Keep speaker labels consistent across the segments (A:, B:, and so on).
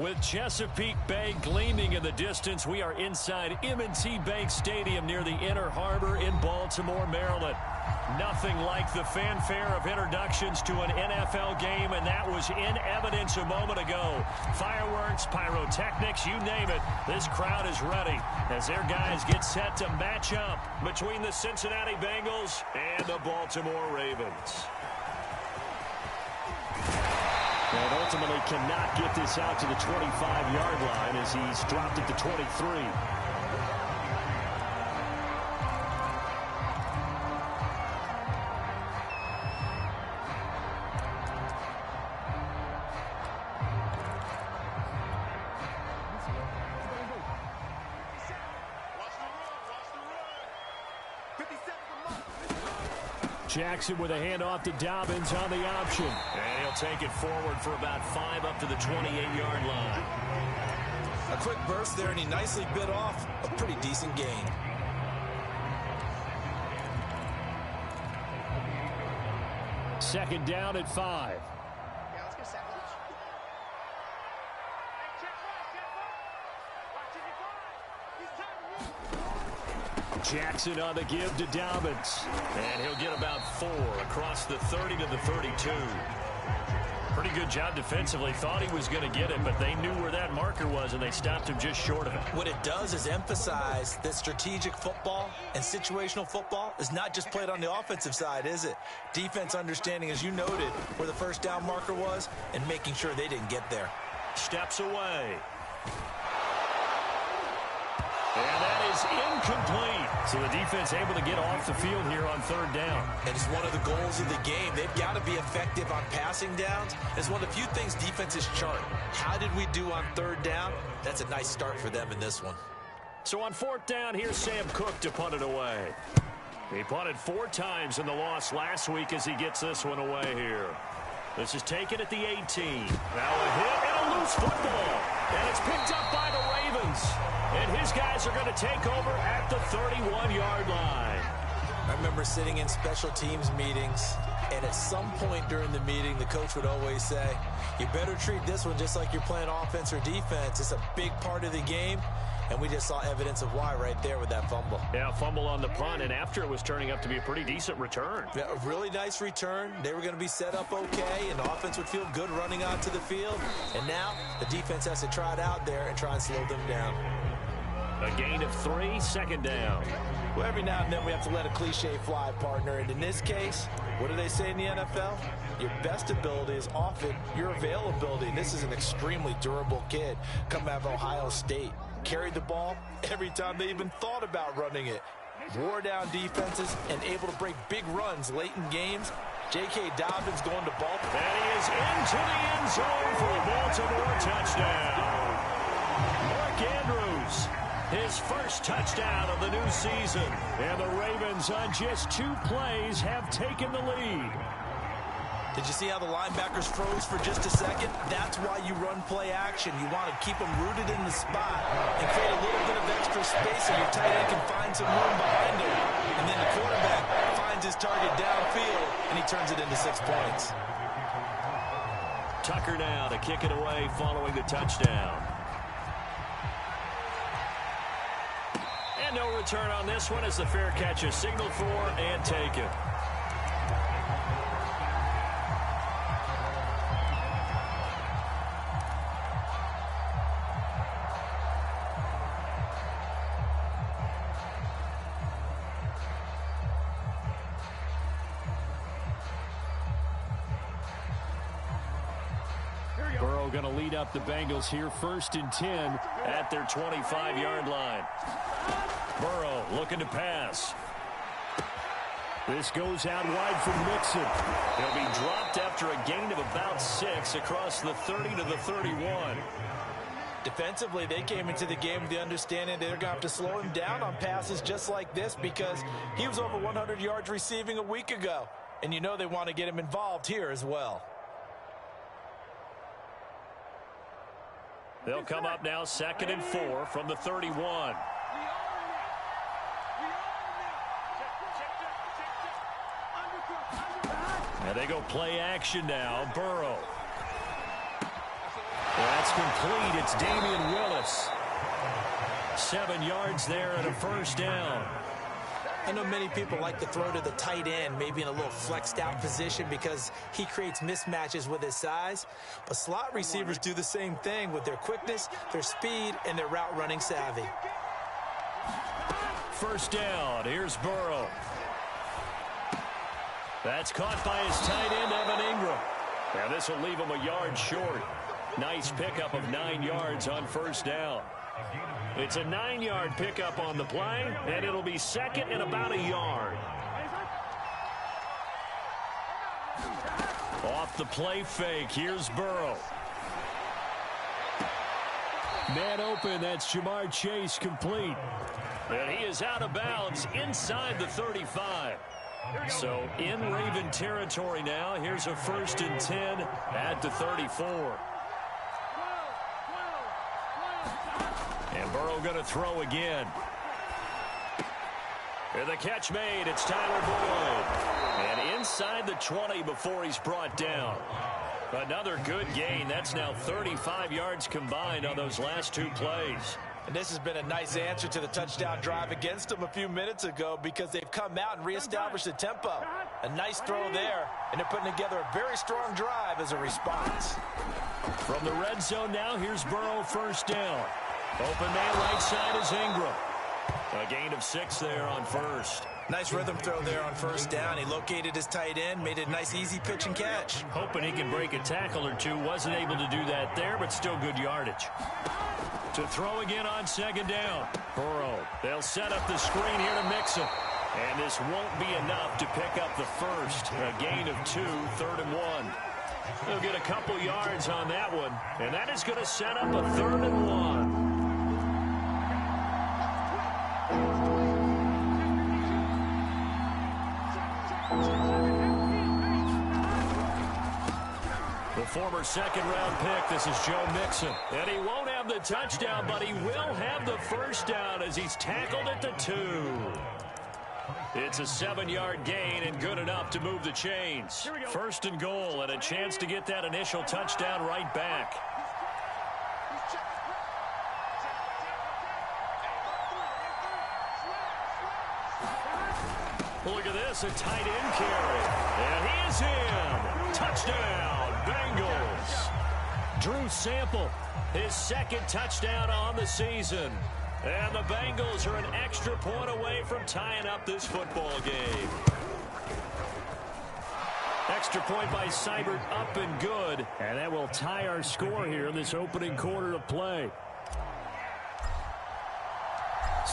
A: With Chesapeake Bay gleaming in the distance, we are inside M&T Bank Stadium near the Inner Harbor in Baltimore, Maryland. Nothing like the fanfare of introductions to an NFL game, and that was in evidence a moment ago. Fireworks, pyrotechnics, you name it. This crowd is ready as their guys get set to match up between the Cincinnati Bengals and the Baltimore Ravens. And ultimately cannot get this out to the 25-yard line as he's dropped it to 23. Jackson with a handoff to Dobbins on the option. And he'll take it forward for about 5 up to the 28-yard line.
B: A quick burst there, and he nicely bit off a pretty decent gain.
A: Second down at 5. Jackson on the give to Dobbins. And he'll get about 4 across the 30 to the 32. Pretty good job defensively. Thought he was going to get it, but they knew where that marker was, and they stopped him just short of it.
B: What it does is emphasize that strategic football and situational football is not just played on the offensive side, is it? Defense understanding, as you noted, where the first down marker was and making sure they didn't get there.
A: Steps away. And that is incomplete. So the defense able to get off the field here on third down.
B: And it's one of the goals of the game. They've got to be effective on passing downs. It's one of the few things defenses chart. How did we do on third down? That's a nice start for them in this one.
A: So on fourth down, here's Sam Cook to punt it away. He punted 4 times in the loss last week as he gets this one away here. This is taken at the 18. Now a hit and a loose football. And it's picked up by the Ravens. And his guys are going to take over at the 31-yard line.
B: I remember sitting in special teams meetings, and at some point during the meeting, the coach would always say, you better treat this one just like you're playing offense or defense. It's a big part of the game. And we just saw evidence of why right there with that fumble.
A: Yeah, fumble on the punt, and after it was turning up to be a pretty decent return.
B: Yeah, a really nice return. They were going to be set up okay, and the offense would feel good running onto the field. And now the defense has to try it out there and try and slow them down.
A: A gain of 3, second down.
B: Well, every now and then we have to let a cliche fly, partner. And in this case, what do they say in the NFL? Your best ability is often your availability. And this is an extremely durable kid coming out of Ohio State. Carried the ball every time they even thought about running it. Wore down defenses and able to break big runs late in games. J.K. Dobbins going to Baltimore.
A: And he is into the end zone for a Baltimore touchdown. Mark Andrews, his first touchdown of the new season. And the Ravens on just 2 plays have taken the lead.
B: Did you see how the linebackers froze for just a second? That's why you run play action. You want to keep them rooted in the spot and create a little bit of extra space so your tight end can find some room behind him. And then the quarterback finds his target downfield, and he turns it into 6 points.
A: Tucker now to kick it away following the touchdown. And no return on this one as the fair catch is signaled for and taken. Burrow going to lead up the Bengals here, 1st and 10 at their 25-yard line. Burrow looking to pass. This goes out wide from Mixon. He'll be dropped after a gain of about 6 across the 30 to the 31.
B: Defensively, they came into the game with the understanding they're going to have to slow him down on passes just like this because he was over 100 yards receiving a week ago. And you know they want to get him involved here as well.
A: They'll come up now 2nd and 4 from the 31. And they go play action now. Burrow. That's complete. It's Damian Willis. 7 yards there and a first down.
B: I know many people like to throw to the tight end, maybe in a little flexed out position because he creates mismatches with his size. But slot receivers do the same thing with their quickness, their speed, and their route running savvy.
A: First down. Here's Burrow. That's caught by his tight end, Evan Ingram. Now this will leave him a yard short. Nice pickup of 9 yards on first down. It's a 9-yard pickup on the play, and it'll be second and about a yard. Off the play fake, here's Burrow. Man open, that's Jamar Chase, complete. And he is out of bounds inside the 35. So in Raven territory now. Here's a 1st and 10 at the 34. And Burrow going to throw again. And the catch made. It's Tyler Boyd. And inside the 20 before he's brought down. Another good gain. That's now 35 yards combined on those last 2 plays.
B: And this has been a nice answer to the touchdown drive against them a few minutes ago because they've come out and reestablished the tempo. A nice throw there, and they're putting together a very strong drive as a response.
A: From the red zone now, here's Burrow, first down. Open man right side is Ingram. A gain of 6 there on first.
B: Nice rhythm throw there on first down. He located his tight end, made it a nice easy pitch and catch.
A: Hoping he can break a tackle or two. Wasn't able to do that there, but still good yardage. To throw again on second down. Burrow. They'll set up the screen here to mix him. And this won't be enough to pick up the first. A gain of 2, 3rd and 1. They'll get a couple yards on that one. And that is going to set up a 3rd and 1. The former second-round pick, this is Joe Mixon. And he won't have the touchdown, but he will have the first down as he's tackled at the 2. It's a 7-yard gain and good enough to move the chains. 1st and goal and a chance to get that initial touchdown right back. Look at this, a tight end carry. And he is in. Touchdown, Bengals. Drew Sample, his 2nd touchdown on the season. And the Bengals are an extra point away from tying up this football game. Extra point by Seibert, up and good. And that will tie our score here in this opening quarter of play.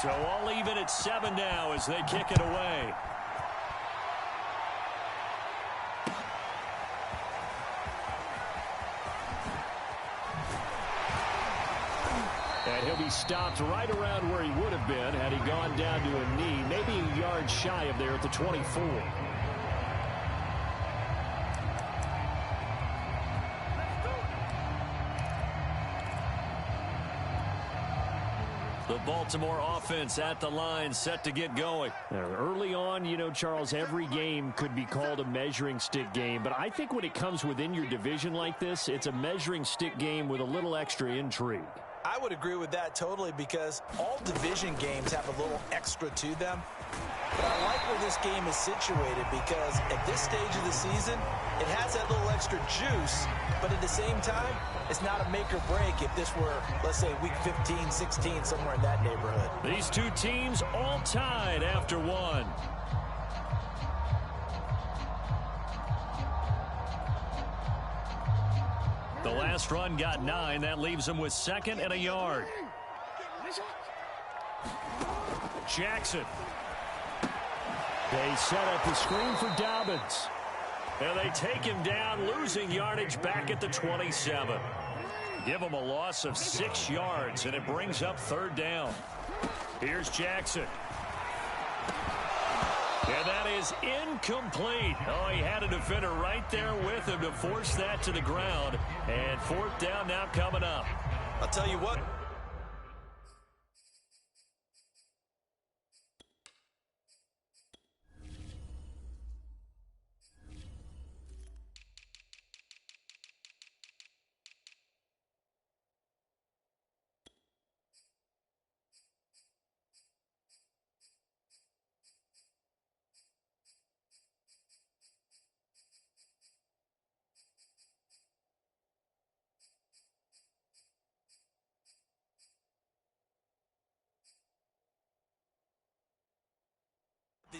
A: So all even at 7 now as they kick it away. And he'll be stopped right around where he would have been had he gone down to a knee, maybe a yard shy of there at the 24. The Baltimore offense at the line, set to get going. Early on, you know, Charles, every game could be called a measuring stick game. But I think when it comes within your division like this, it's a measuring stick game with a little extra intrigue.
B: I would agree with that totally because all division games have a little extra to them. But I like where this game is situated because at this stage of the season, it has that little extra juice, but at the same time, it's not a make or break if this were, let's say, week 15, 16, somewhere in that neighborhood.
A: These two teams all tied after 1. The last run got 9. That leaves them with 2nd and a yard. Jackson. They set up the screen for Dobbins. And they take him down, losing yardage back at the 27. Give him a loss of 6 yards, and it brings up 3rd down. Here's Jackson. And that is incomplete. Oh, he had a defender right there with him to force that to the ground. And 4th down now coming up.
B: I'll tell you what.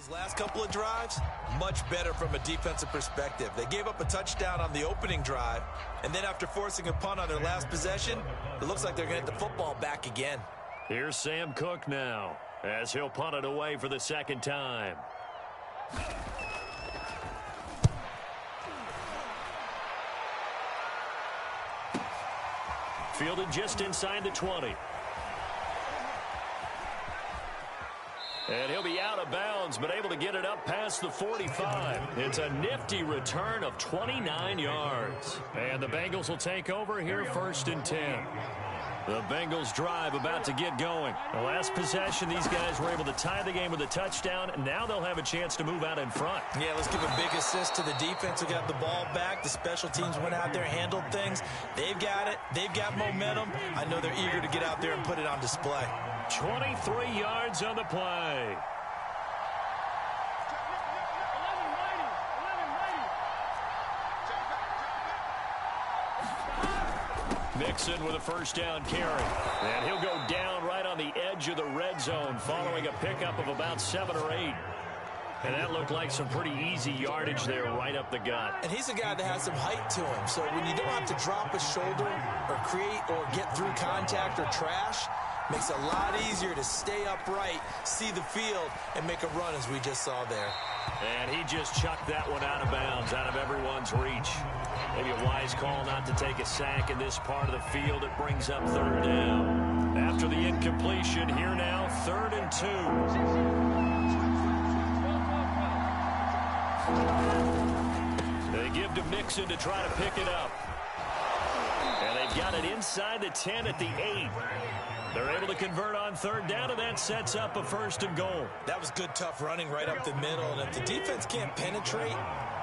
B: Those last couple of drives, much better from a defensive perspective. They gave up a touchdown on the opening drive, and then after forcing a punt on their last possession, it looks like they're going to get the football back again.
A: Here's Sam Cook now, as he'll punt it away for the second time. Fielded just inside the 20. And he'll be out of bounds, but able to get it up past the 45. It's a nifty return of 29 yards. And the Bengals will take over here, 1st and 10. The Bengals drive about to get going. The last possession, these guys were able to tie the game with a touchdown, and now they'll have a chance to move out in front.
B: Yeah, let's give a big assist to the defense who got the ball back. The special teams went out there, handled things. They've got it. They've got momentum. I know they're eager to get out there and put it on display.
A: 23 yards on the play. Mixon with a first down carry. And he'll go down right on the edge of the red zone following a pickup of about 7 or 8. And that looked like some pretty easy yardage there right up the gut.
B: And he's a guy that has some height to him. So when you don't have to drop a shoulder or create or get through contact or trash, makes it a lot easier to stay upright, see the field, and make a run as we just saw there.
A: And he just chucked that one out of bounds, out of everyone's reach. Maybe a wise call not to take a sack in this part of the field. It brings up 3rd down. After the incompletion, here now, 3rd and 2. They give to Mixon to try to pick it up. And they've got it inside the 10 at the 8. They're able to convert on 3rd down, and that sets up a 1st and goal.
B: That was good, tough running right up the middle. And if the defense can't penetrate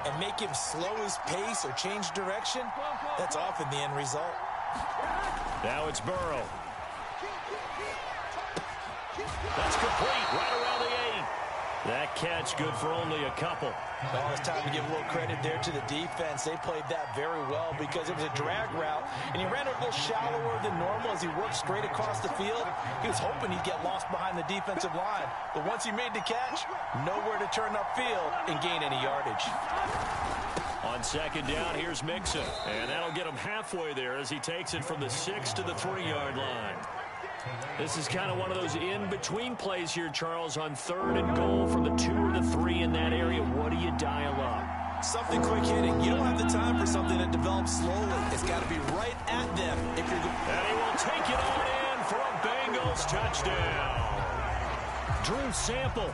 B: and make him slow his pace or change direction, that's often the end result.
A: Now it's Burrow. That's complete right around the 8. That catch good for only a couple.
B: Well, it's time to give a little credit there to the defense. They played that very well because it was a drag route, and he ran it a little shallower than normal as he worked straight across the field. He was hoping he'd get lost behind the defensive line. But once he made the catch, nowhere to turn upfield and gain any yardage.
A: On 2nd down, here's Mixon. And that'll get him halfway there as he takes it from the 6 to the 3-yard line. This is kind of one of those in-between plays here, Charles, on 3rd and goal from the 2 or the 3 in that area. What do you dial up?
B: Something quick hitting. You don't have the time for something that develops slowly. It's got to be right at them. If you're
A: and he will take it on in for a Bengals touchdown. Drew Sample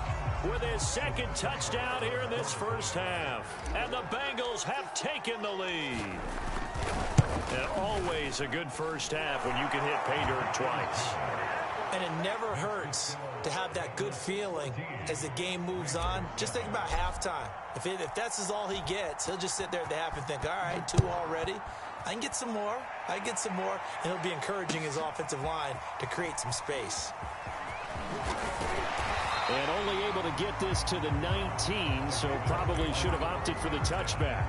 A: with his 2nd touchdown here in this 1st half. And the Bengals have taken the lead. And always a good 1st half when you can hit pay dirt twice.
B: And it never hurts to have that good feeling as the game moves on. Just think about halftime. If that's all he gets, he'll just sit there at the half and think, all right, 2 already. I can get some more. I can get some more. And he'll be encouraging his offensive line to create some space.
A: And only able to get this to the 19, so probably should have opted for the touchback.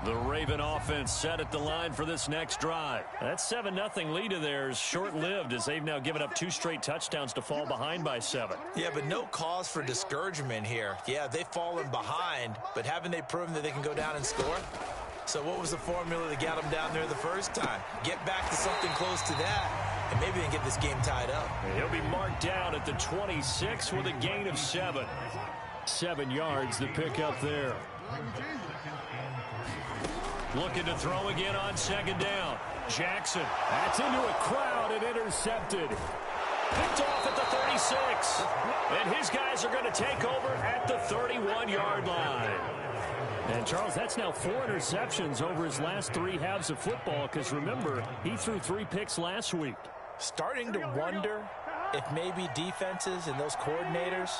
A: The Raven offense set at the line for this next drive. That 7-0 lead of theirs short-lived as they've now given up 2 straight touchdowns to fall behind by 7.
B: Yeah, but no cause for discouragement here. Yeah, they've fallen behind, but haven't they proven that they can go down and score? So what was the formula that got them down there the first time? Get back to something close to that, and maybe they can get this game tied up.
A: He'll be marked down at the 26 with a gain of 7. 7 yards, the pickup there. Looking to throw again on 2nd down. Jackson. That's into a crowd and intercepted. Picked off at the 36. And his guys are going to take over at the 31-yard line. And, Charles, that's now 4 interceptions over his last 3 halves of football because, remember, he threw 3 picks last week.
B: Starting to wonder if maybe defenses and those coordinators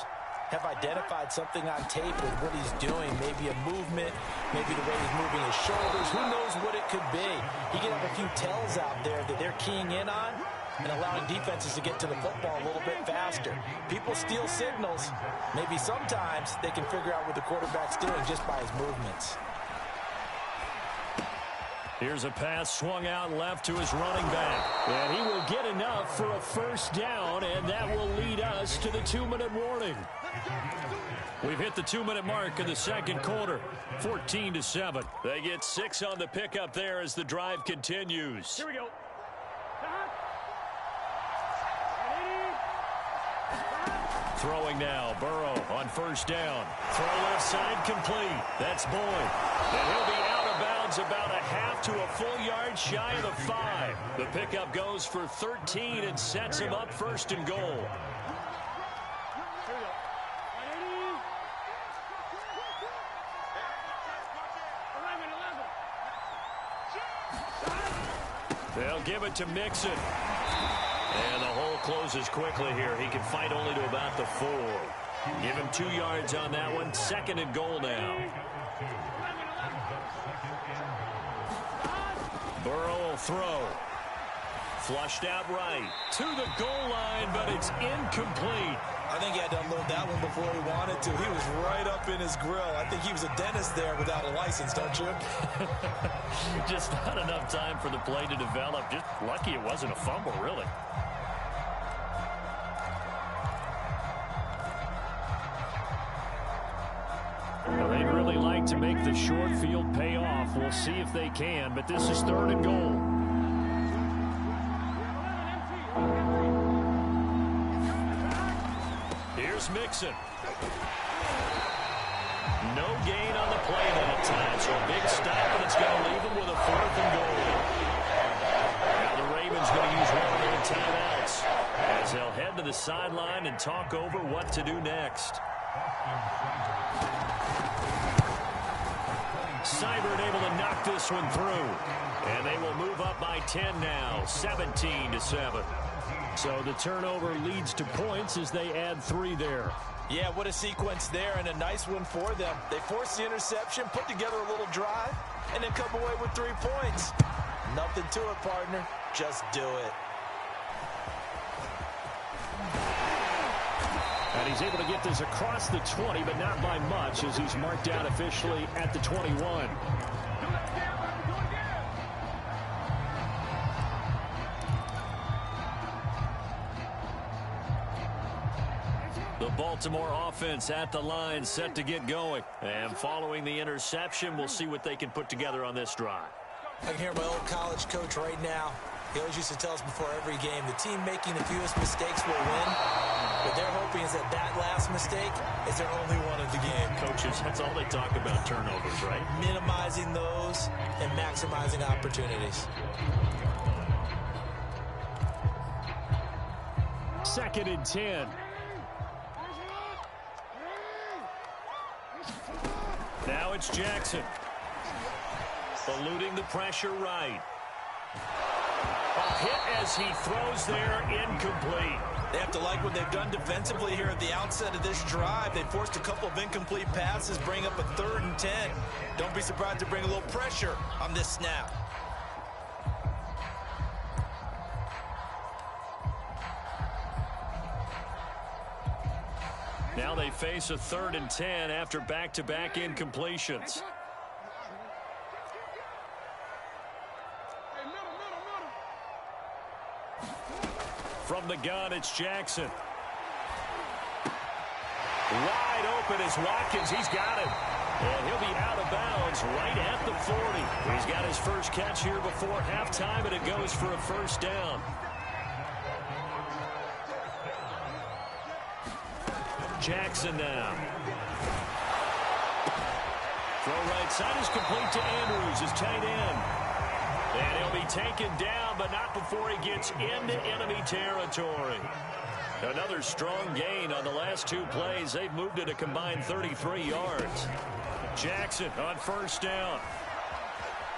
B: have identified something on tape with what he's doing. Maybe a movement, maybe the way he's moving his shoulders. Who knows what it could be? He could have a few tells out there that they're keying in on and allowing defenses to get to the football a little bit faster. People steal signals. Maybe sometimes they can figure out what the quarterback's doing just by his movements.
A: Here's a pass swung out left to his running back. And he will get enough for a first down, and that will lead us to the 2-minute warning. We've hit the 2-minute mark in the second quarter, 14-7. They get 6 on the pickup there as the drive continues.
C: Here we go.
A: Throwing now, Burrow on first down. Throw left side complete. That's Boyd. And he'll be out of bounds about a half to a full yard shy of the 5. The pickup goes for 13 and sets him up first and goal. They'll give it to Mixon. And the hole closes quickly here. He can fight only to about the 4. Give him 2 yards on that one. Second and goal now. Burrow will throw. Flushed out right. To the goal line, but it's incomplete.
B: I think he had to unload that one before he wanted to. He was right up in his grill. I think he was a dentist there without a license, don't you?
A: Just not enough time for the play to develop. Just lucky it wasn't a fumble, really. Well, they'd really like to make the short field pay off. We'll see if they can, but this is third and goal. Here's Mixon. No gain on the play that time, so a big stop, and it's going to leave him with a 4th and goal. Now the Ravens going to use one of their timeouts as they'll head to the sideline and talk over what to do next. Seibert able to knock this one through, and they will move up by 10 now, 17-7. So the turnover leads to points as they add 3 there.
B: Yeah, what a sequence there, and a nice one for them. They forced the interception, put together a little drive, and then come away with 3 points. Nothing to it, partner. Just do it.
A: And he's able to get this across the 20, but not by much, as he's marked down officially at the 21. The Baltimore offense at the line, set to get going. And following the interception, we'll see what they can put together on this drive.
B: I can hear my old college coach right now. He always used to tell us before every game, the team making the fewest mistakes will win. What they're hoping is that that last mistake is their only one of the game.
A: Coaches, that's all they talk about, turnovers, right?
B: Minimizing those and maximizing opportunities.
A: Second and 10. Now it's Jackson. Eluding the pressure right. A hit as he throws there, incomplete.
B: They have to like what they've done defensively here at the outset of this drive. They forced a couple of incomplete passes, bring up a 3rd and 10. Don't be surprised to bring a little pressure on this snap.
A: Now they face a 3rd and 10 after back-to-back incompletions. From the gun, it's Jackson. Wide open is Watkins. He's got him. And he'll be out of bounds right at the 40. He's got his first catch here before halftime, and it goes for a first down. Jackson now. Throw right side is complete to Andrews, his tight end. And he'll be taken down, but not before he gets into enemy territory. Another strong gain on the last 2 plays. They've moved it a combined 33 yards. Jackson on first down.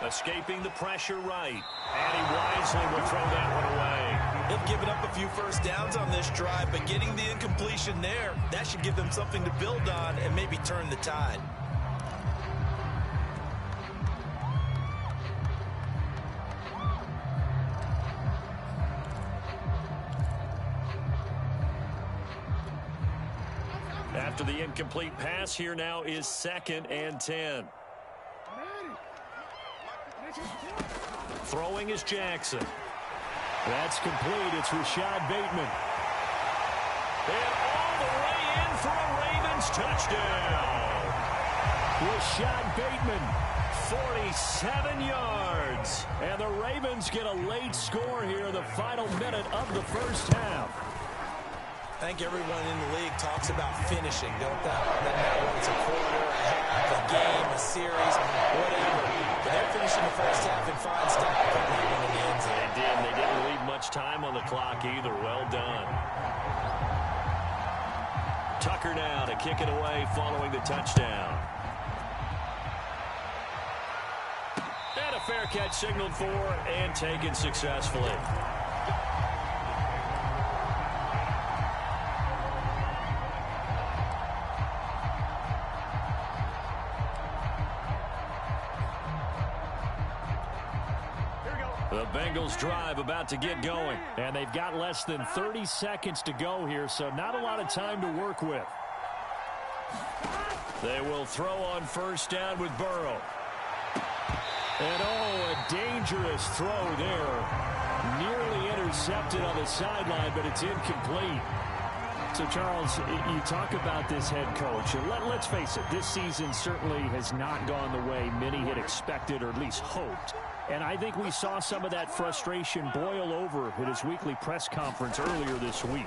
A: Escaping the pressure right. And he wisely will throw that one away.
B: They've given up a few first downs on this drive, but getting the incompletion there, that should give them something to build on and maybe turn the tide.
A: After the incomplete pass, here now is 2nd and 10. Throwing is Jackson. That's complete. It's Rashad Bateman. And all the way in for a Ravens touchdown. Rashad Bateman, 47 yards. And the Ravens get a late score here in the final minute of the first half.
B: I think everyone in the league talks about finishing, don't they? Doesn't matter whether it's a quarter, a half, a game, a series, whatever. But they're finishing the first half in fine style, putting that one in the end zone.
A: They did. They didn't leave much time on the clock either. Well done. Tucker now to kick it away following the touchdown. And a fair catch signaled for and taken successfully. The Bengals drive about to get going, and they've got less than 30 seconds to go here, so not a lot of time to work with. They will throw on first down with Burrow. And oh, a dangerous throw there. Nearly intercepted on the sideline, but it's incomplete. So, Charles, you talk about this head coach, and let's face it, this season certainly has not gone the way many had expected or at least hoped. And I think we saw some of that frustration boil over at his weekly press conference earlier this week.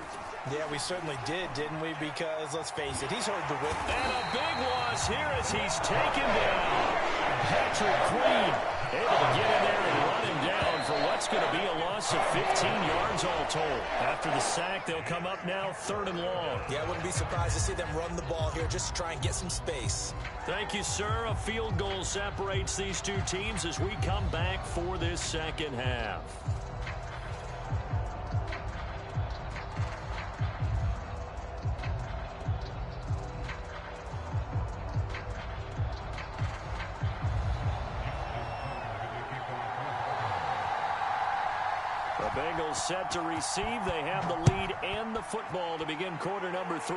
B: Yeah, we certainly did, didn't we? Because, let's face it, he's heard the whip.
A: And a big loss here as he's taken down. Patrick Queen able to get in there and run him down for what's going to be a loss of 15 yards all told. After the sack, they'll come up now 3rd and long.
B: Yeah, I wouldn't be surprised to see them run the ball here just to try and get some space.
A: Thank you, sir. A field goal separates these two teams as we come back for this second half. The Bengals set to receive. They have the lead and the football to begin quarter number 3.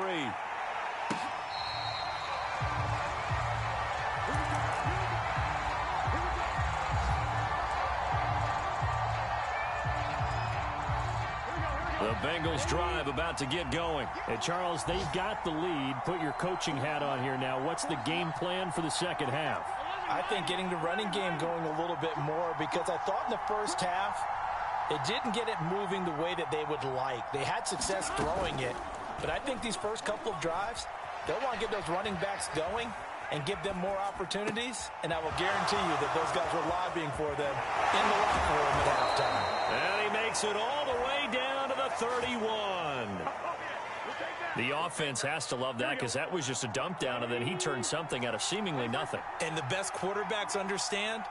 A: The Bengals drive about to get going. And Charles, they've got the lead. Put your coaching hat on here now. What's the game plan for the second half?
B: I think getting the running game going a little bit more, because I thought in the first half it didn't get it moving the way that they would like. They had success throwing it, but I think these first couple of drives, they'll want to get those running backs going and give them more opportunities, and I will guarantee you that those guys were lobbying for them in the locker room at halftime.
A: And he makes it all the way down to the 31. The offense has to love that, because that was just a dump down, and then he turned something out of seemingly nothing.
B: And the best quarterbacks understand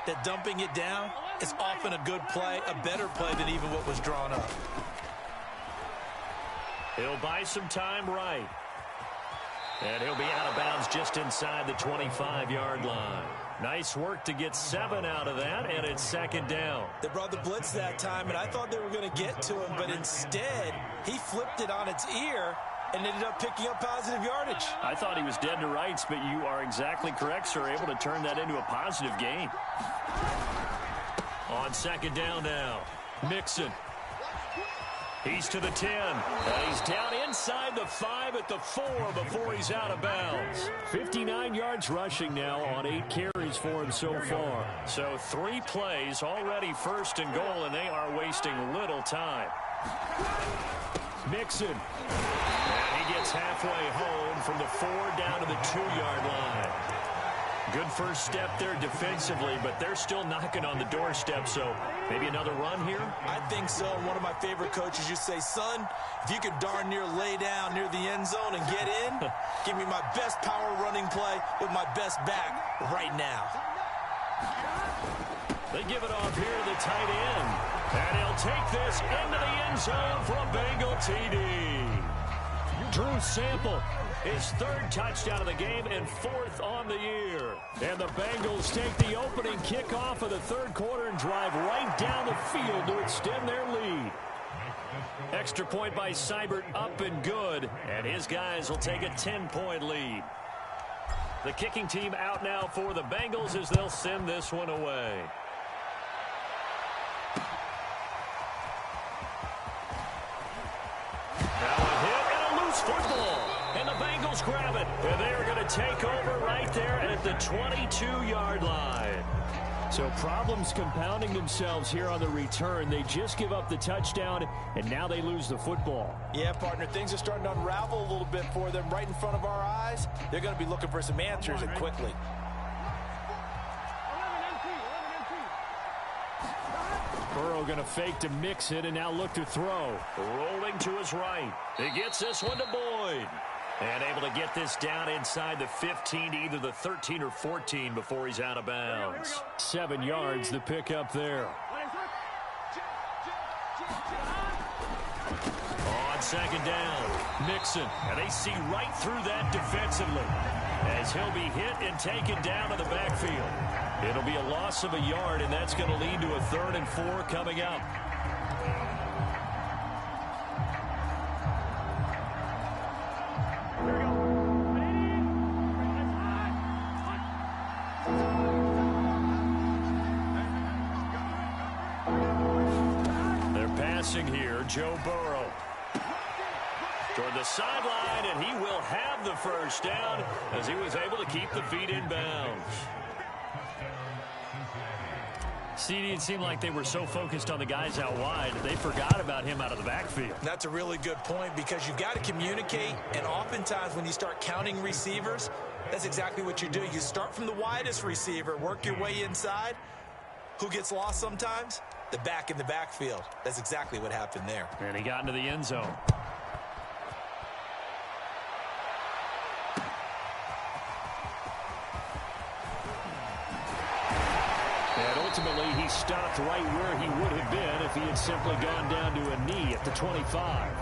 B: that dumping it down is often a good play, a better play than even what was drawn up.
A: He'll buy some time right. And he'll be out of bounds just inside the 25-yard line. Nice work to get 7 out of that, and it's 2nd down.
B: They brought the blitz that time, and I thought they were going to get to him, but instead he flipped it on its ear and ended up picking up positive yardage.
A: I thought he was dead to rights, but you are exactly correct, sir, able to turn that into a positive gain. On 2nd down now, Mixon. He's to the 10. And he's down inside the 5 at the 4 before he's out of bounds. 59 yards rushing now on 8 carries for him so far. So 3 plays, already 1st and goal, and they are wasting little time. Mixon. And he gets halfway home from the 4 down to the 2-yard line. Good first step there defensively, but they're still knocking on the doorstep, so maybe another run here?
B: I think so. One of my favorite coaches used to say, son, if you could darn near lay down near the end zone and get in, give me my best power running play with my best back right now.
A: They give it off here to the tight end. And he'll take this into the end zone for a Bengal TD. Drew Sample, his 3rd touchdown of the game and 4th on the year. And the Bengals take the opening kickoff of the 3rd quarter and drive right down the field to extend their lead. Extra point by Seibert, up and good. And his guys will take a 10-point lead. The kicking team out now for the Bengals as they'll send this one away. Eagles grab it, and they're going to take over right there at the 22-yard line. So problems compounding themselves here on the return. They just give up the touchdown, and now they lose the football.
B: Yeah, partner, things are starting to unravel a little bit for them right in front of our eyes. They're going to be looking for some answers, and quickly.
A: Burrow going to fake to mix it and now look to throw. Rolling to his right. He gets this one to Boyd. And able to get this down inside the 15 to either the 13 or 14 before he's out of bounds. 7 yards the pick up there. On second down, Mixon. And they see right through that defensively as he'll be hit and taken down to the backfield. It'll be a loss of a yard, and that's going to lead to a 3rd and 4 coming up. They're passing here, Joe Burrow. Toward the sideline, and he will have the first down as he was able to keep the feet in bounds. CD, it seemed like they were so focused on the guys out wide that they forgot about him out of the backfield.
B: That's a really good point because you've got to communicate, and oftentimes when you start counting receivers, that's exactly what you do. You start from the widest receiver, work your way inside. Who gets lost sometimes? The back in the backfield. That's exactly what happened there.
A: And he got into the end zone. And ultimately, he stopped right where he would have been if he had simply gone down to a knee at the 25.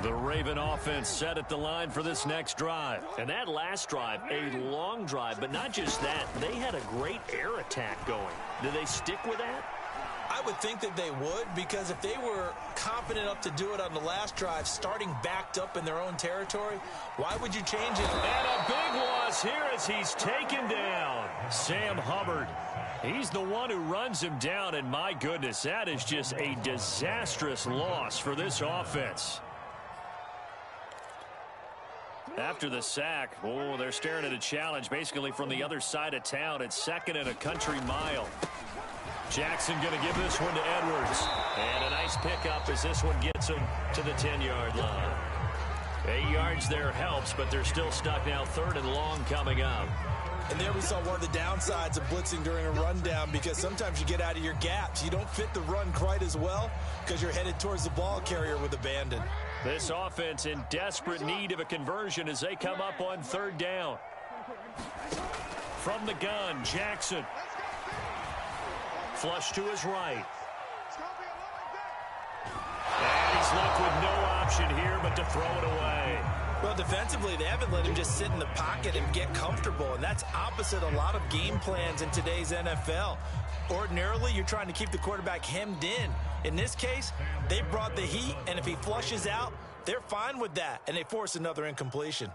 A: The Raven offense set at the line for this next drive. And that last drive, a long drive, but not just that. They had a great air attack going. Do they stick with that?
B: I would think that they would, because if they were confident enough to do it on the last drive, starting backed up in their own territory, why would you change it?
A: And a big loss here as he's taken down. Sam Hubbard. He's the one who runs him down, and my goodness, that is just a disastrous loss for this offense. After the sack, oh, they're staring at a challenge basically from the other side of town. It's 2nd and a country mile. Jackson going to give this one to Edwards. And a nice pickup as this one gets him to the 10-yard line. 8 yards there helps, but they're still stuck now. 3rd and long coming up.
B: And there we saw one of the downsides of blitzing during a rundown, because sometimes you get out of your gaps. You don't fit the run quite as well because you're headed towards the ball carrier with abandon.
A: This offense in desperate need of a conversion as they come up on 3rd down. From the gun, Jackson. Flush to his right. And he's left with no option here but to throw it away.
B: Well, defensively, they haven't let him just sit in the pocket and get comfortable, and that's opposite a lot of game plans in today's NFL. Ordinarily, you're trying to keep the quarterback hemmed in. In this case, they brought the heat, and if he flushes out, they're fine with that, and they force another incompletion.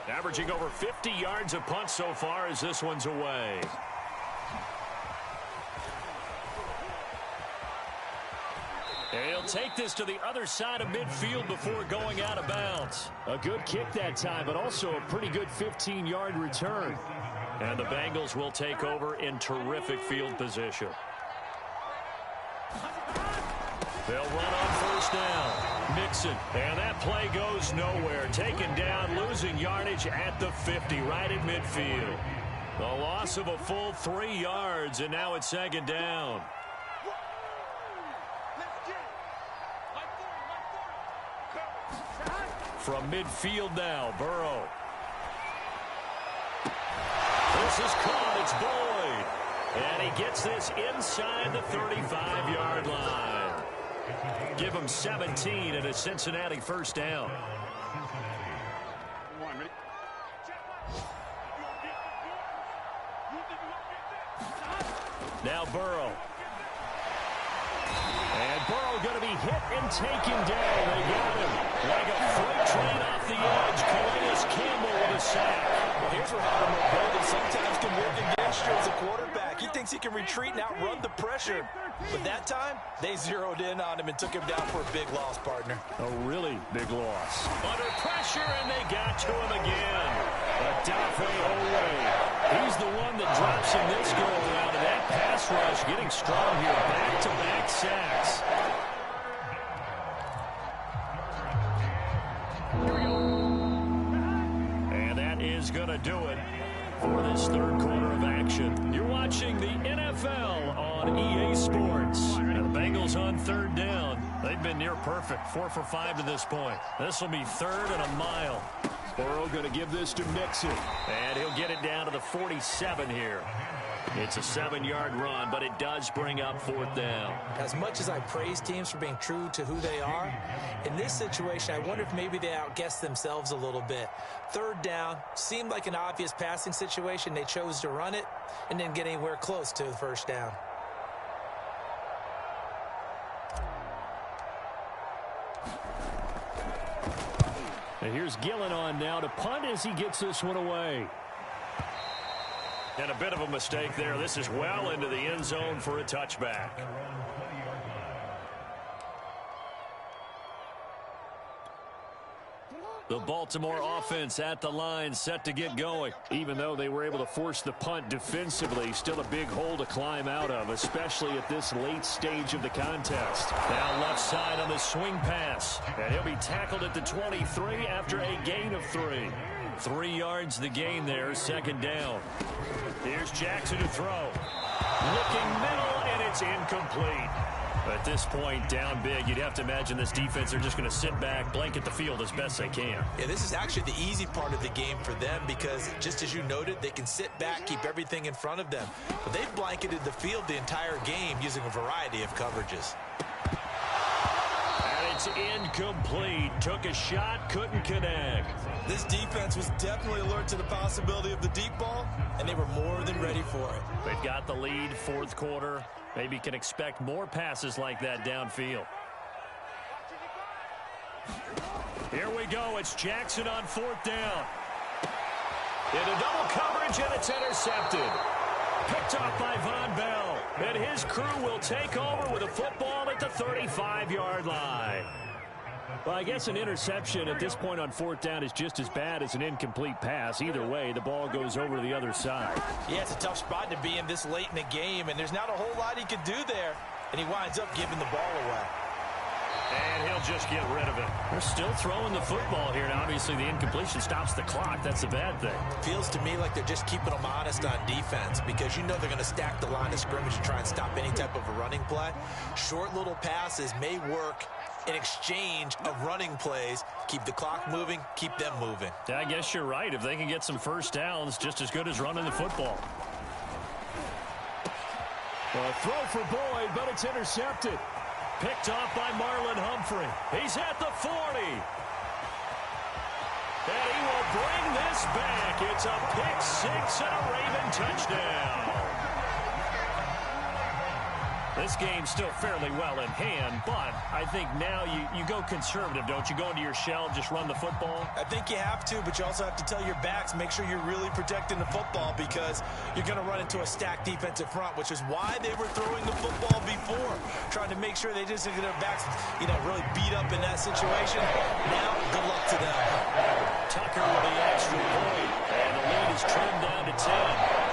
A: Averaging over 50 yards a punt so far as this one's away. And he'll take this to the other side of midfield before going out of bounds. A good kick that time, but also a pretty good 15-yard return. And the Bengals will take over in terrific field position. They'll run on 1st down. Mixon. And that play goes nowhere. Taken down, losing yardage at the 50, right at midfield. The loss of a full 3 yards, and now it's 2nd down. From midfield now, Burrow. This is caught. It's Boyd. And he gets this inside the 35-yard line. Give him 17 and a Cincinnati 1st down. Now Burrow. And Burrow going to be hit and taken down. They got him. Like a freight train off the edge. Calais Campbell with a sack.
B: Well, here's where having mobility sometimes can work against you as a quarterback. He thinks he can can retreat and outrun the pressure. But that time, they zeroed in on him and took him down for a big loss, partner.
A: A really big loss. Under pressure, and they got to him again. Adafe Owe. He's the one that drops him this go-around, and that pass rush getting strong here. Back-to-back sacks. And that is going to do it for this third quarter of action. You're watching the NFL on EA Sports. And the Bengals on third down. They've been near perfect, 4 for 5 to this point. This will be third and a mile. Burrow going to give this to Mixon. And he'll get it down to the 47 here. It's a 7-yard run, but it does bring up fourth down.
B: As much as I praise teams for being true to who they are, in this situation, I wonder if maybe they outguessed themselves a little bit. Third down seemed like an obvious passing situation. They chose to run it and didn't get anywhere close to the first down.
A: And here's Gillen on now to punt as he gets this one away. And a bit of a mistake there. This is well into the end zone for a touchback. The Baltimore offense at the line, set to get going. Even though they were able to force the punt defensively, still a big hole to climb out of, especially at this late stage of the contest. Now left side on the swing pass. And he'll be tackled at the 23 after a gain of 3. 3 yards the gain there, second down. Here's Jackson to throw. Looking middle, and it's incomplete. At this point, down big, you'd have to imagine this defense are just going to sit back, blanket the field as best they can.
B: Yeah, this is actually the easy part of the game for them because, just as you noted, they can sit back, keep everything in front of them. But they've blanketed the field the entire game using a variety of coverages.
A: And it's incomplete. Took a shot, couldn't connect.
B: This defense was definitely alert to the possibility of the deep ball, and they were more than ready for it.
A: They've got the lead, fourth quarter. Maybe can expect more passes like that downfield. Here we go. It's Jackson on fourth down. Into double coverage, and it's intercepted. Picked off by Von Bell. And his crew will take over with a football at the 35-yard line. Well, I guess an interception at this point on fourth down is just as bad as an incomplete pass. Either way, the ball goes over to the other side.
B: Yeah, it's a tough spot to be in this late in the game, and there's not a whole lot he could do there, and he winds up giving the ball away.
A: And he'll just get rid of it. They're still throwing the football here. Now, obviously, the incompletion stops the clock. That's a bad thing.
B: Feels to me like they're just keeping them honest on defense because you know they're going to stack the line of scrimmage and try and stop any type of a running play. Short little passes may work in exchange of running plays. Keep the clock moving, keep them moving.
A: Yeah, I guess you're right. If they can get some first downs, just as good as running the football. A throw for Boyd, but it's intercepted. Picked off by Marlon Humphrey. He's at the 40. And he will bring this back. It's a pick six and a Raven touchdown. This game's still fairly well in hand, but I think now you go conservative, don't you? Go into your shell, just run the football?
B: I think you have to, but you also have to tell your backs, make sure you're really protecting the football because you're going to run into a stacked defensive front, which is why they were throwing the football before, trying to make sure they just get their backs, really beat up in that situation. Now, good luck to them.
A: Tucker with the extra point, and the lead is trimmed down to 10.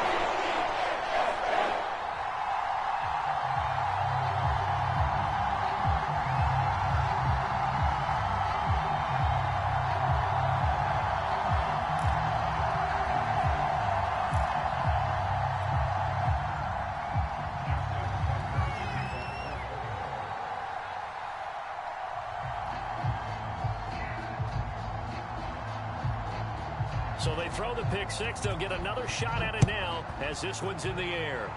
A: So they throw the pick six. They'll get another shot at it now as this one's in the air.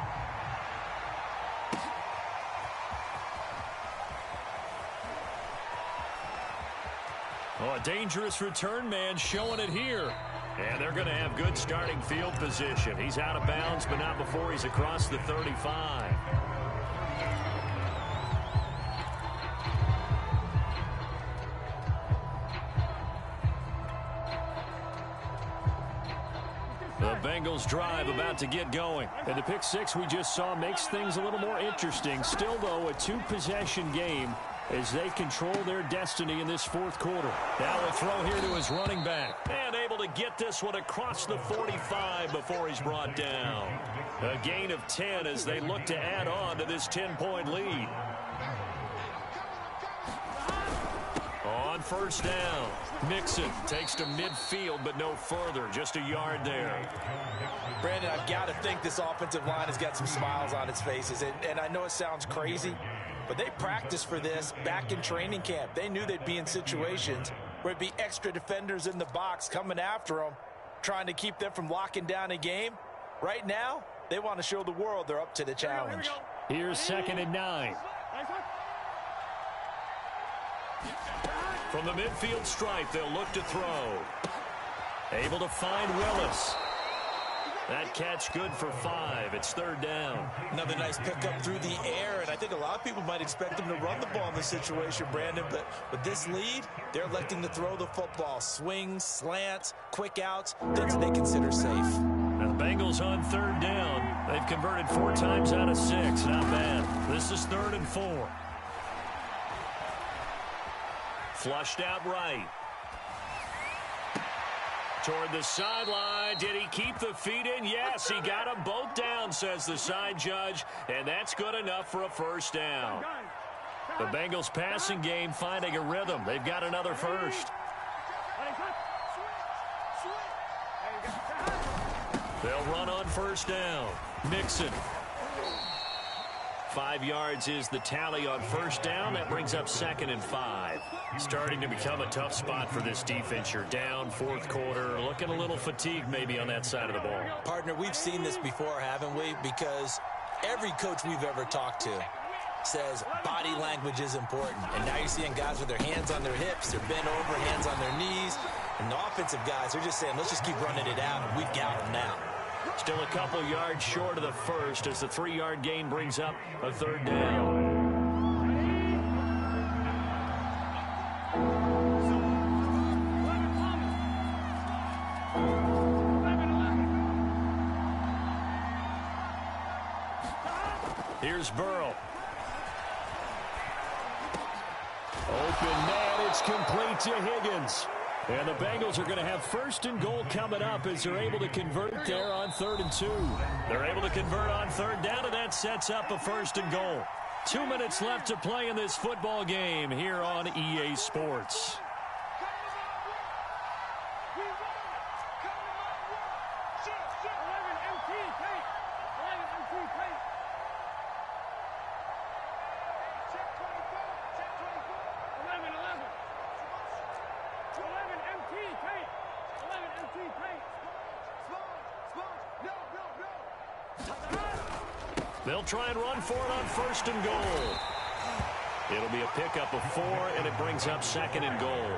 A: Oh, a dangerous return man showing it here. And they're going to have good starting field position. He's out of bounds, but not before he's across the 35. The Bengals drive about to get going. And the pick six we just saw makes things a little more interesting. Still, though, a two-possession game as they control their destiny in this fourth quarter. Now a throw here to his running back. And able to get this one across the 45 before he's brought down. A gain of 10 as they look to add on to this 10-point lead. On first down, Mixon takes to midfield, but no further. Just a yard there.
B: Brandon, I've got to think this offensive line has got some smiles on its faces. And I know it sounds crazy, but they practiced for this back in training camp. They knew they'd be in situations where it'd be extra defenders in the box coming after them, trying to keep them from locking down a game. Right now, they want to show the world they're up to the challenge.
A: Here's 2nd and 9. From the midfield stripe, they'll look to throw. Able to find Willis. That catch good for 5. It's 3rd down.
B: Another nice pickup through the air, and I think a lot of people might expect them to run the ball in this situation, Brandon, but with this lead, they're electing to throw the football. Swings, slants, quick outs, things they consider safe.
A: Now the Bengals on 3rd down. They've converted 4 times out of 6. Not bad. This is 3rd and 4. Flushed out right. Toward the sideline. Did he keep the feet in? Yes, he got them both down, says the side judge, and that's good enough for a first down. The Bengals passing game finding a rhythm. They've got another first. They'll run on first down. Mixon. 5 yards is the tally on first down. That brings up 2nd and 5. Starting to become a tough spot for this defense. You're down, 4th quarter. Looking a little fatigued maybe on that side of the ball.
B: Partner, we've seen this before, haven't we? Because every coach we've ever talked to says body language is important. And now you're seeing guys with their hands on their hips, they're bent over, hands on their knees. And the offensive guys are just saying, let's just keep running it out, and we've got them now.
A: Still a couple yards short of the first as the 3-yard gain brings up a 3rd down. Here's Burrow. Open man, it's complete to Higgins. And the Bengals are going to have 1st and goal coming up as they're able to convert there on 3rd and 2. They're able to convert on 3rd down, and that sets up a 1st and goal. 2 minutes left to play in this football game here on EA Sports. They'll try and run for it on 1st and goal. It'll be a pickup of 4, and it brings up 2nd and goal.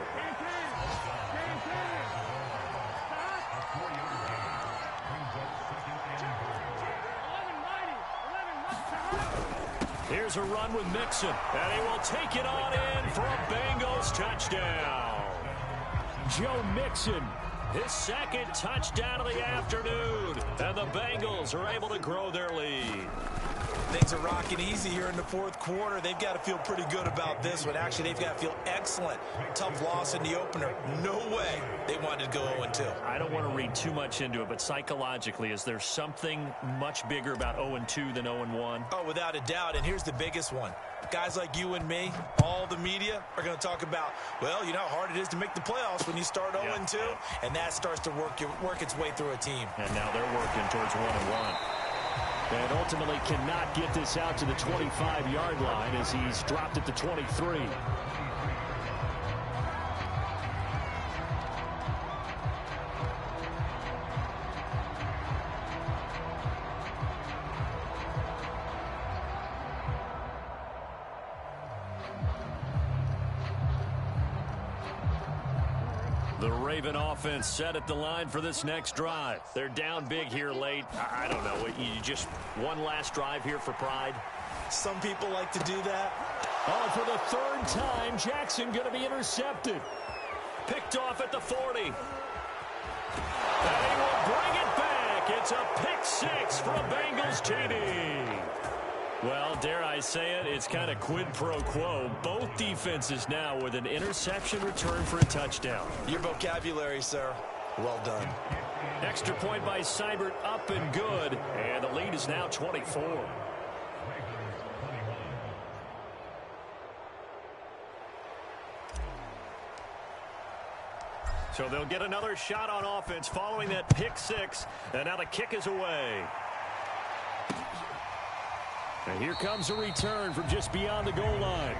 A: Here's a run with Mixon, and he will take it on in for a Bengals touchdown. Joe Mixon, his 2nd touchdown of the afternoon, and the Bengals are able to grow their lead.
B: Things are rocking easy here in the 4th quarter. They've got to feel pretty good about this one. Actually, they've got to feel excellent. Tough loss in the opener. No way they wanted to go 0-2.
A: I don't want to read too much into it, but psychologically, is there something much bigger about 0-2 than 0-1?
B: Oh, without a doubt, and here's the biggest one. Guys like you and me, all the media, are going to talk about, well, you know how hard it is to make the playoffs when you start 0-2, and that starts to work its way through a team.
A: And now they're working towards 1-1. And ultimately cannot get this out to the 25-yard line as he's dropped at the 23. The Raven offense set at the line for this next drive. They're down big here late. I don't know. You just one last drive here for pride?
B: Some people like to do that.
A: Oh, for the 3rd time, Jackson going to be intercepted. Picked off at the 40. And he will bring it back. It's a pick six for Bengals TD. Well, dare I say it, it's kind of quid pro quo. Both defenses now with an interception return for a touchdown.
B: Your vocabulary, sir. Well done.
A: Extra point by Seibert, up and good. And the lead is now 24. So they'll get another shot on offense following that pick six. And now the kick is away. And here comes a return from just beyond the goal line.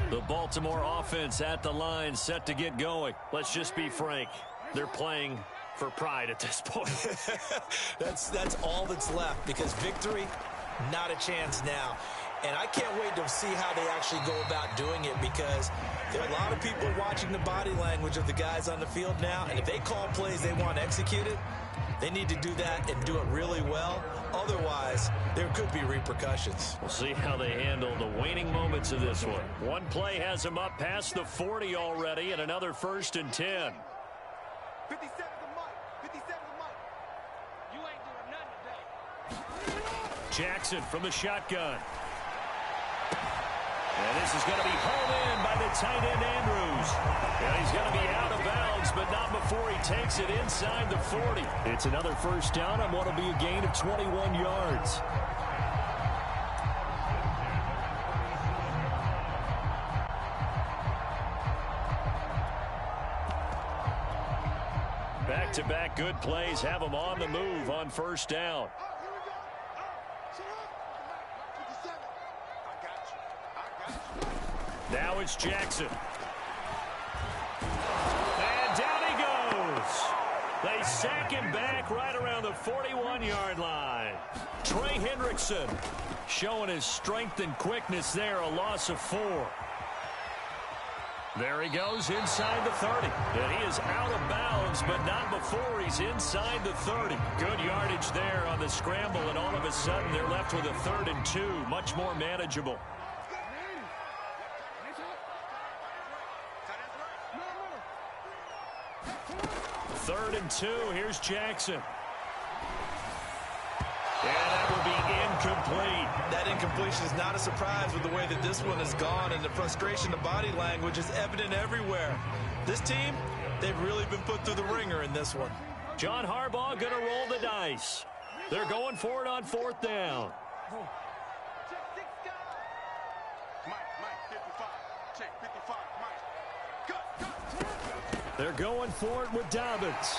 A: The Baltimore offense at the line, set to get going. Let's just be frank. They're playing for pride at this point.
B: That's all that's left, because victory, not a chance now. And I can't wait to see how they actually go about doing it, because there are a lot of people watching the body language of the guys on the field now, and if they call plays they want executed, they need to do that and do it really well. Otherwise, there could be repercussions.
A: We'll see how they handle the waning moments of this one. One play has them up past the 40 already, and another 1st and 10.
C: 57 the mic. 57 the mic. You ain't doing nothing today.
A: Jackson from the shotgun. And this is going to be hauled in by the tight end, Andrews. And he's going to be out of bounds, but not before he takes it inside the 40. It's another 1st down on what will be a gain of 21 yards. Back-to-back good plays have them on the move on 1st down. Now it's Jackson. And down he goes. They sack him back right around the 41-yard line. Trey Hendrickson showing his strength and quickness there, a loss of 4. There he goes inside the 30. And he is out of bounds, but not before he's inside the 30. Good yardage there on the scramble, and all of a sudden they're left with a 3rd and 2, much more manageable. 3rd and 2. Here's Jackson. And that will be incomplete.
B: That incompletion is not a surprise with the way that this one has gone, and the frustration, the body language is evident everywhere. This team, they've really been put through the ringer in this one.
A: John Harbaugh going to roll the dice. They're going for it on 4th down. They're going for it with Dobbins.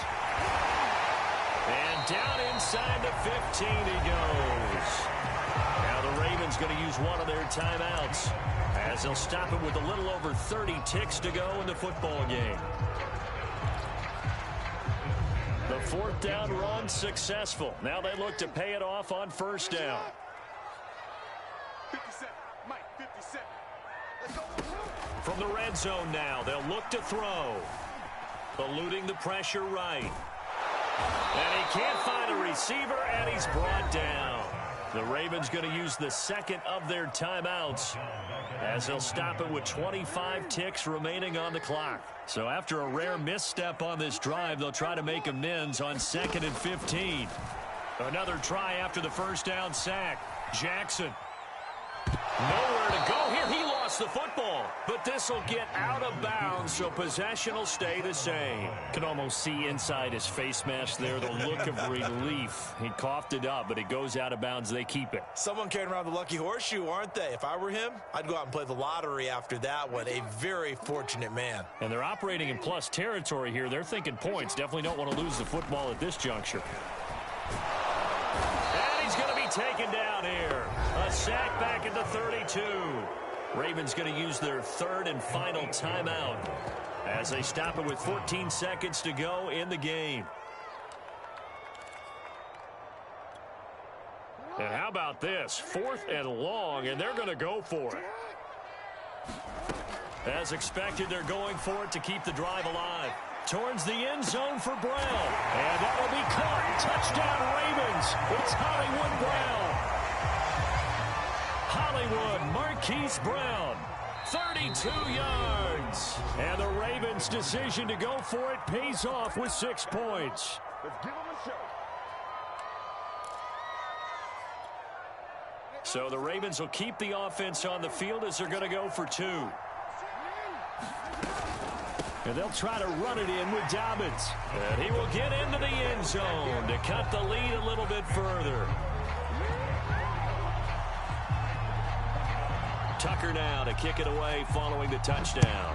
A: And down inside the 15 he goes. Now the Ravens going to use one of their timeouts, as they'll stop it with a little over 30 ticks to go in the football game. The 4th down run successful. Now they look to pay it off on 1st down.
C: 57, Mike, 57. Let's go.
A: From the red zone now, they'll look to throw. Eluding the pressure right. And he can't find a receiver, and he's brought down. The Ravens going to use the 2nd of their timeouts, as they'll stop it with 25 ticks remaining on the clock. So after a rare misstep on this drive, they'll try to make amends on 2nd and 15. Another try after the 1st down sack. Jackson. Nowhere to go here. He lost the football, but this will get out of bounds, so possession will stay the same. Can almost see inside his face mask there the look of relief. He coughed it up, but it goes out of bounds. They keep it.
B: Someone carrying around the lucky horseshoe, aren't they? If I were him, I'd go out and play the lottery after that one. A very fortunate man.
A: And they're operating in plus territory here. They're thinking points. Definitely don't want to lose the football at this juncture. And he's going to be taken down here. A sack back at the 32. Ravens going to use their 3rd and final timeout, as they stop it with 14 seconds to go in the game. And how about this? 4th and long, and they're going to go for it. As expected, they're going for it to keep the drive alive. Towards the end zone for Brown. And that will be caught. Touchdown, Ravens. It's Hollywood Brown. Hollywood Marquise Brown. 32 yards. And the Ravens' decision to go for it pays off with 6 points.
C: Let's give them a show.
A: So the Ravens will keep the offense on the field as they're going to go for 2. And they'll try to run it in with Dobbins. And he will get into the end zone to cut the lead a little bit further. Tucker now to kick it away following the touchdown.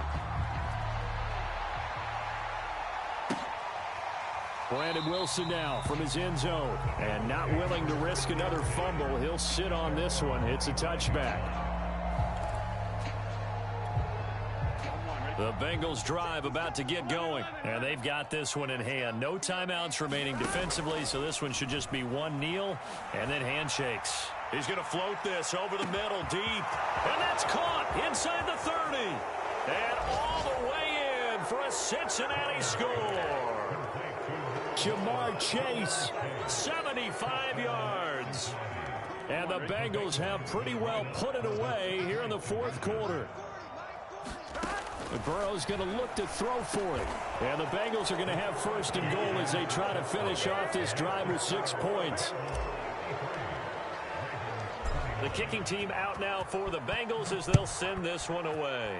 A: Brandon Wilson now from his end zone. And not willing to risk another fumble. He'll sit on this one. It's a touchback. The Bengals drive about to get going. And they've got this one in hand. No timeouts remaining defensively, so this one should just be one kneel and then handshakes. He's going to float this over the middle deep. And that's caught inside the 30. And all the way in for a Cincinnati score. Jamar Chase, 75 yards. And the Bengals have pretty well put it away here in the fourth quarter. Burrow's going to look to throw for it. And the Bengals are going to have first and goal as they try to finish off this drive with 6 points. The kicking team out now for the Bengals as they'll send this one away.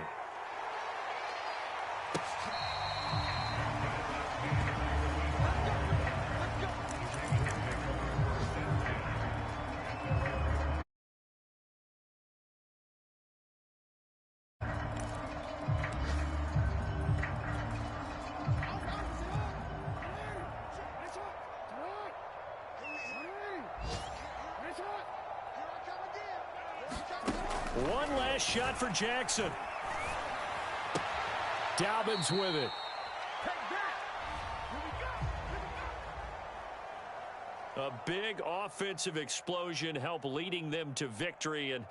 A: One last shot for Jackson. Dobbins with it. A big offensive explosion helped leading them to victory. And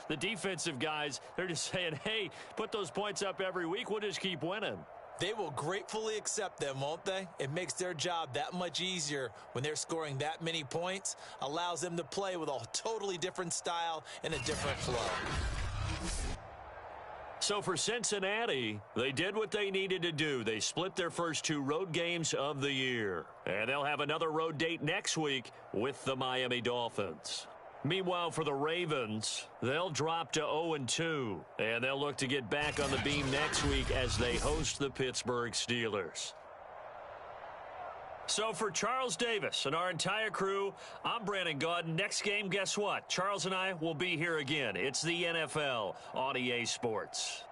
A: the defensive guys, they're just saying, hey, put those points up every week. We'll just keep winning.
B: They will gratefully accept them, won't they? It makes their job that much easier when they're scoring that many points. Allows them to play with a totally different style and a different flow.
A: So for Cincinnati, they did what they needed to do. They split their first 2 road games of the year. And they'll have another road date next week with the Miami Dolphins. Meanwhile, for the Ravens, they'll drop to 0-2, and they'll look to get back on the beam next week as they host the Pittsburgh Steelers. So for Charles Davis and our entire crew, I'm Brandon Gaudin. Next game, guess what? Charles and I will be here again. It's the NFL on EA Sports.